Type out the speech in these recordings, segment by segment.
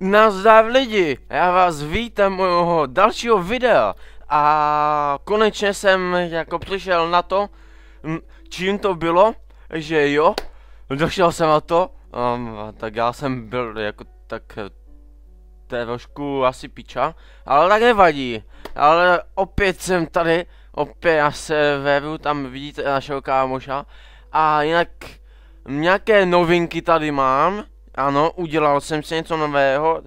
Nazdar lidi, já vás vítám u mého dalšího videa a konečně jsem jako přišel na to, čím to bylo, že jo, došel jsem na to, tak já jsem byl jako tak, to je trošku asi piča, ale tak nevadí, ale opět jsem tady, opět já se veru, tam vidíte našeho kámoša a jinak nějaké novinky tady mám. Ano, udělal jsem si něco nového.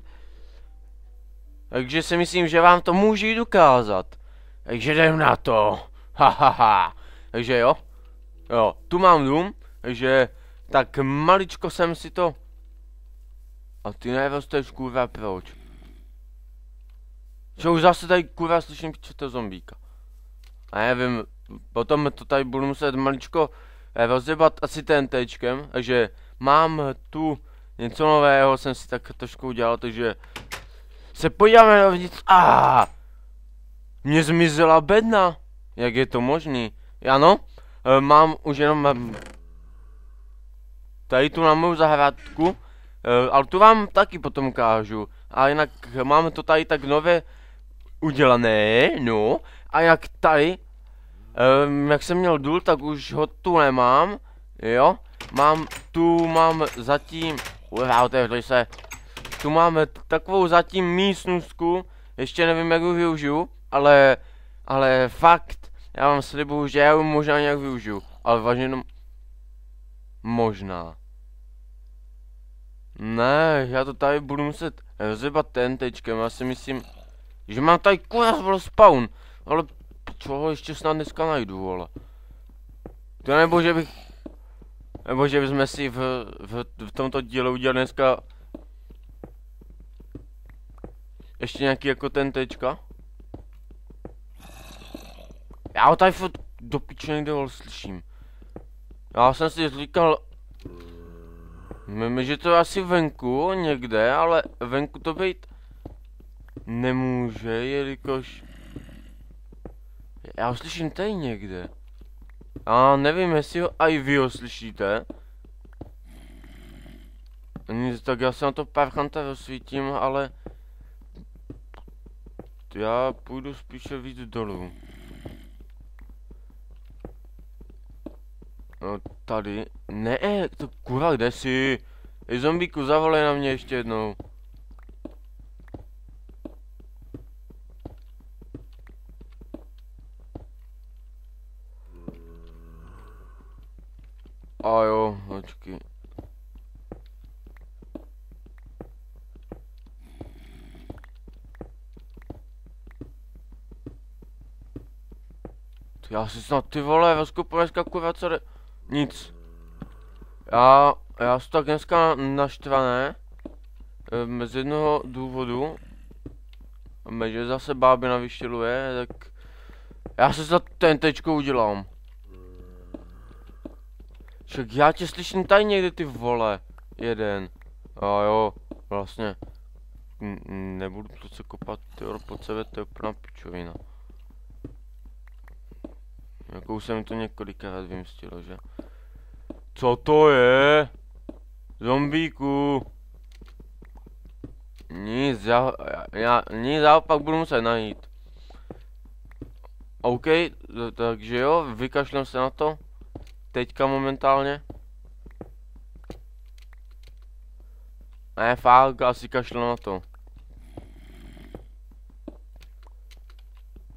Takže si myslím, že vám to můžu i dokázat. Takže jdem na to. Hahaha. Takže jo. Jo, tu mám dům. Takže tak maličko jsem si to. A ty nerosteš kurva proč? Že už zase tady kurva slyším pičete zombíka. A nevím, potom to tady budu muset maličko rozjebat asi TNTčkem. Takže mám tu něco nového, jsem si tak trošku udělal, takže se podíváme dovnitř. Mně zmizela bedna. Jak je to možný? Ano, mám už jenom tady tu na mou zahrádku, ale tu vám taky potom ukážu. A jinak máme to tady tak nově udělané, no. A jak tady, jak jsem měl důl, tak už ho tu nemám, jo. Mám zatím, otevřeli se. Tu máme takovou zatím místnostku, ještě nevím, jak ji využiju, ale fakt, já vám slibuju, že já ji možná nějak využiju, ale vážně jenom možná. Ne, já to tady budu muset rozjebat TNTčkem, já si myslím, že mám tady kurva spawn, ale čeho ještě snad dneska najdu, vole. To nebo že bychom si v tomto díle udělali dneska ještě nějaký jako TNTčka. Já ho tady furt do piče někde slyším. Já jsem si říkal, že to je asi venku někde, ale venku to být nemůže, jelikož já ho slyším tady někde. A nevím, jestli ho i vy ho slyšíte. Nic, tak já se na to parchanta rozsvítím, ale já půjdu spíše víc dolů. No tady, ne, to kurva, kde jsi? Ej zombíku, zavolej na mě ještě jednou. A jo, počkej. Já si snad ty vole, veskupu dneska kurva co jde. Nic. Já jsem tak dneska naštvané. Z jednoho důvodu. Že zase bábina vyštěluje, tak já se za TNTčko udělám. Však já tě slyším tady někde ty vole. Jeden. A jo, vlastně. Nebudu to se kopat, tyjo, pod sebe, to je úplná pičovina. Jako už jsem to několikrát vymstilo, že? Co to je? Zombíku. Nic, já pak budu muset najít. OK, takže jo, vykašlem se na to. Teďka momentálně. Ne, fakt, asi kašlu na to.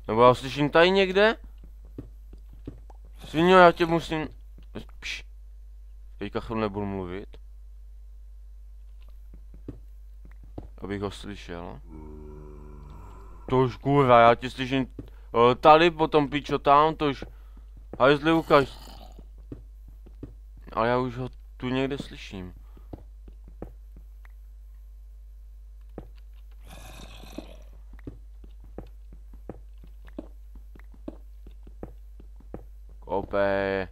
Nebo já slyším tady někde? Svině, já tě musím... Pš. Teďka chvíli nebudu mluvit. Abych ho slyšel. Tož kurva, já tě slyším... Tady, potom pičo tam, tož... Hajzli ukaž. Ale já už ho tu někde slyším. Kope.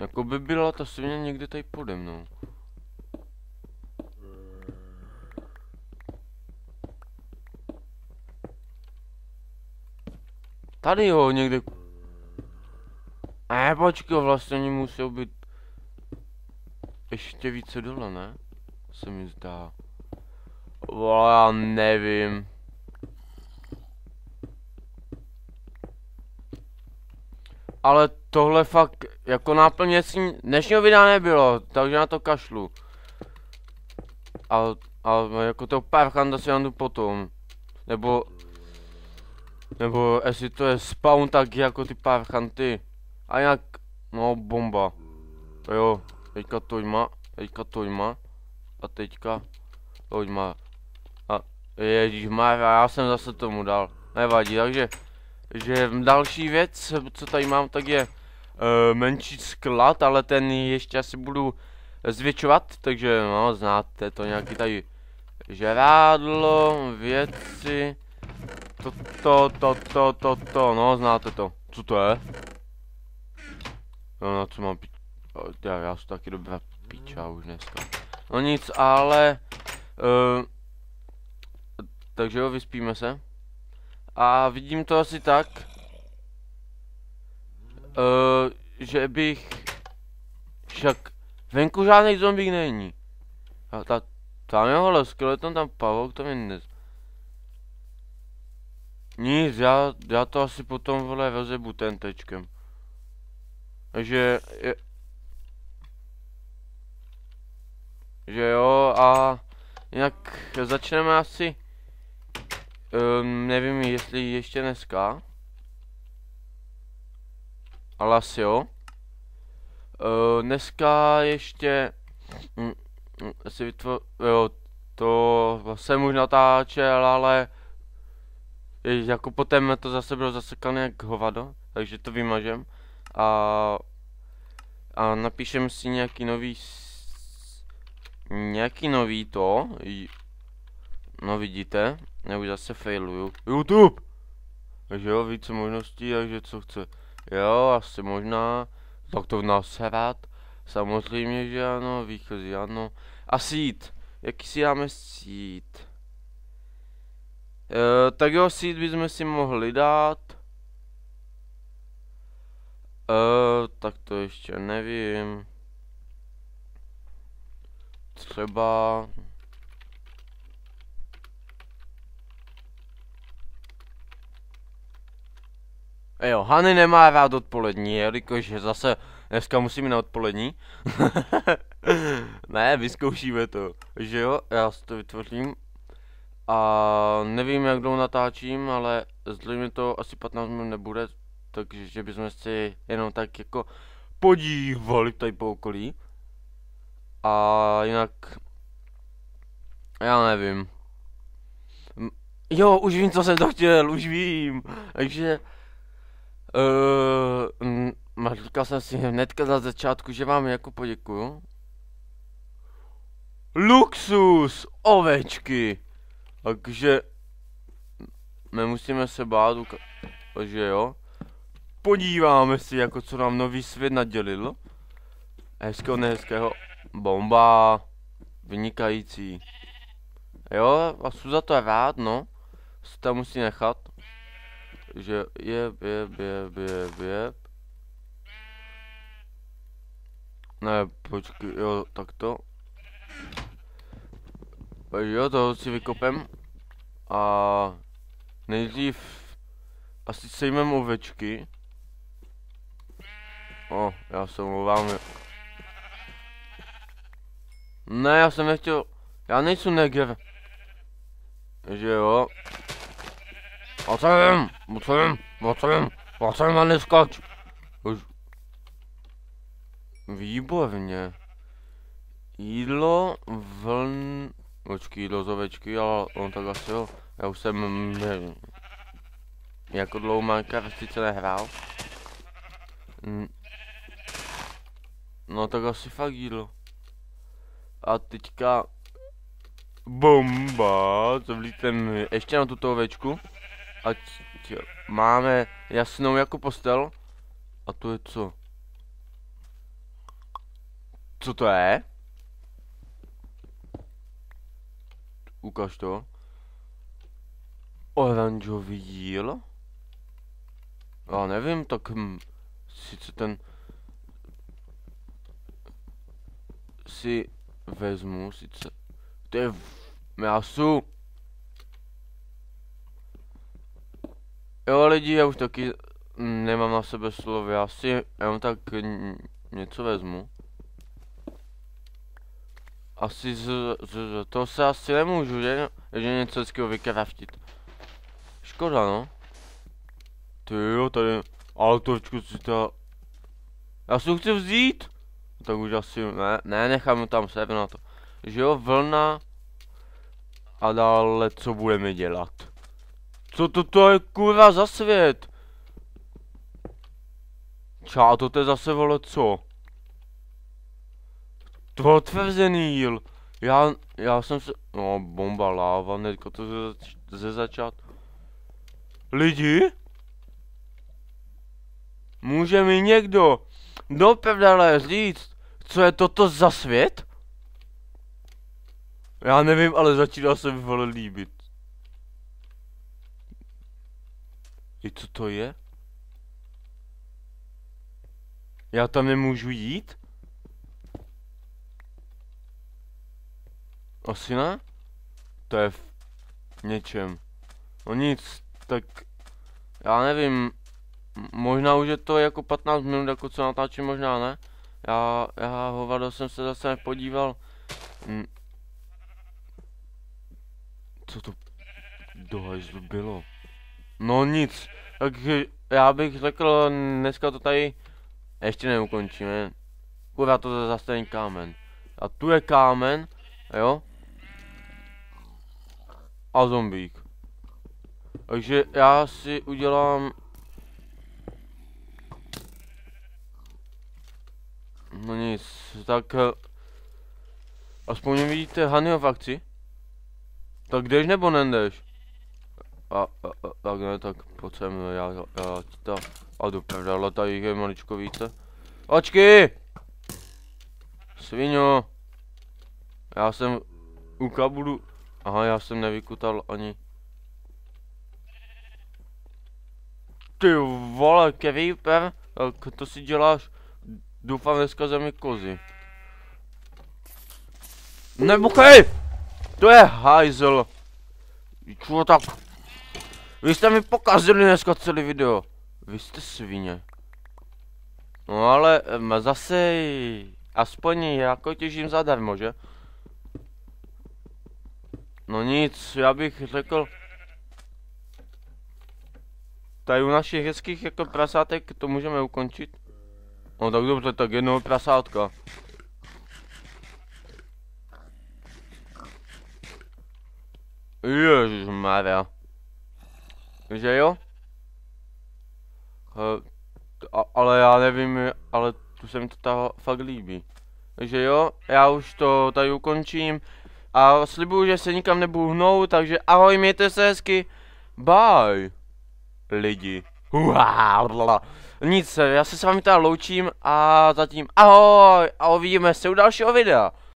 Jako by byla ta svině někde tady pode mnou. Tady jo, někde. Počkej, vlastně oni musí být. ještě více dole, ne? Se mi zdá. Já nevím. Ale tohle fakt jako náplně dnešního videa nebylo, takže na to kašlu. Ale jako to Parchanda si jdu potom. Nebo jestli to je spawn, tak jako ty Parchanty. A jak, no bomba. Jo, teďka tojma. A teďka tojma. A ježišmarja, já jsem zase tomu dal. Nevadí, takže že další věc, co tady mám, tak je menší sklad, ale ten ještě asi budu zvětšovat, takže no, znáte to, nějaký tady žrádlo, věci, no, znáte to. Co to je? No, na co mám já jsem taky dobrá píča už dneska. No nic, ale takže jo, vyspíme se. A vidím to asi tak, že bych, však venku žádný zombík není. A tam je hole, skeleton, tam pavouk, to mě nic, já to asi potom vole rozebu tentečkem. Takže že jo, a jinak začneme asi, nevím jestli ještě dneska, ale asi jo. Dneska ještě si jo, to jsem už natáčel, ale jako potom to zase bylo zasekané jak hovado, takže to vymažem a napíšem si nějaký nový to, no vidíte, já už zase failuju, YouTube, takže jo, více možností, takže co chce, jo, asi možná, tak to nasrat, samozřejmě, že ano, výchozí, ano, a seed, jaký si dáme seed? Tak jo, seed bychom si mohli dát. Tak to ještě nevím. Třeba... Jo, Hany nemá rád odpolední, jelikož zase dneska musím jít na odpolední. Ne, vyzkoušíme to. Že jo, já si to vytvořím. A nevím, jak dlouho natáčím, ale zřejmě to asi 15 minut nebude, takže bychom si jenom tak jako podívali tady po okolí. A jinak, já nevím. Jo, už vím, co jsem to chtěl, už vím. Takže, říkal jsem si hnedka na začátku, že vám jako poděkuju. Luxus, ovečky. Takže nemusíme se bát, takže jo. Podíváme si, jako co nám nový svět nadělil. Hezkého, nehezkého. Bomba. Vynikající. Jo, a jsem za to rád, no. Se tam musí nechat. Že je. Ne, počkej, jo, takto. Jo, toho si vykopem. A nejdřív asi sejmem ovečky. Já se omlouvám. Ne, já jsem nechtěl. Já nejsem neger. Že jo. Ocem a neskač. Už. Výborně. Jídlo, počkej, jídlo z ovečky, ale on tak asi jo. Já už jsem jako dlouho Minecraft sice nehrál. No tak asi fakt jídlo. A teďka bomba, co vlítnem ještě na tuto ovečku. Ať máme jasnou jako postel. A to je co? Co to je? Ukaž to. Oranžový jíl? Já nevím, tak sice ten si vezmu sice. To je masu. Jo lidi, já už taky nemám na sebe slov, já si jenom tak něco vezmu. Asi z toho se asi nemůžu, že něco hezkého vykraftit. Škoda no. Ty jo, tady autočku si to... Já si ho chci vzít. Tak už asi, ne, nechám tam sebe na to. Že jo, vlna. A dále, co budeme dělat? Co to je kurva za svět? Čá, to je zase vole co? Potvrzený jíl. Já jsem se... No, bomba, láva, hnedka to ze začátku. Lidi? Může mi někdo do prdele říct, co je toto za svět? Já nevím, ale začíná se mi vole líbit. I co to je? Já tam nemůžu jít? Asi ne? To je v něčem. No nic, tak... Já nevím. Možná už je to jako 15 minut, jako co natáčím, možná ne. Já hovado jsem se zase nepodíval. Co to do hajzlu bylo? No nic, takže já bych řekl, dneska to tady ještě neukončíme. Kurva, to je zase ten kámen. A tu je kámen, jo? A zombík. Takže já si udělám... No nic, tak... Aspoň vidíte Hanyho v akci? Tak jdeš nebo nejdeš? Tak ne, tak pojď sem, já ti to... A do prdele, tady je maličko více. Očky! Sviňo! Já jsem u kabulu... Aha, já jsem nevykutal ani... Ty vole, creeper, tak to si děláš... Doufám, dneska zemi kozy. Nebuchej! To je hajzel. Čo tak? Vy jste mi pokazili dneska celý video. Vy jste svině. No ale zase... Aspoň jako těžím zadarmo, že? No nic, já bych řekl... Tady u našich hezkých jako prasátek to můžeme ukončit. No tak dobře, tak jednoho prasátka. Ježišmarja. Že jo? Ale já nevím, ale tu se mi to fakt líbí. Takže jo, já už to tady ukončím. A slibuju, že se nikam nebudu hnout, takže ahoj, mějte se hezky. Bye. Lidi. Nic, já se s vámi tady loučím a zatím ahoj a uvidíme se u dalšího videa.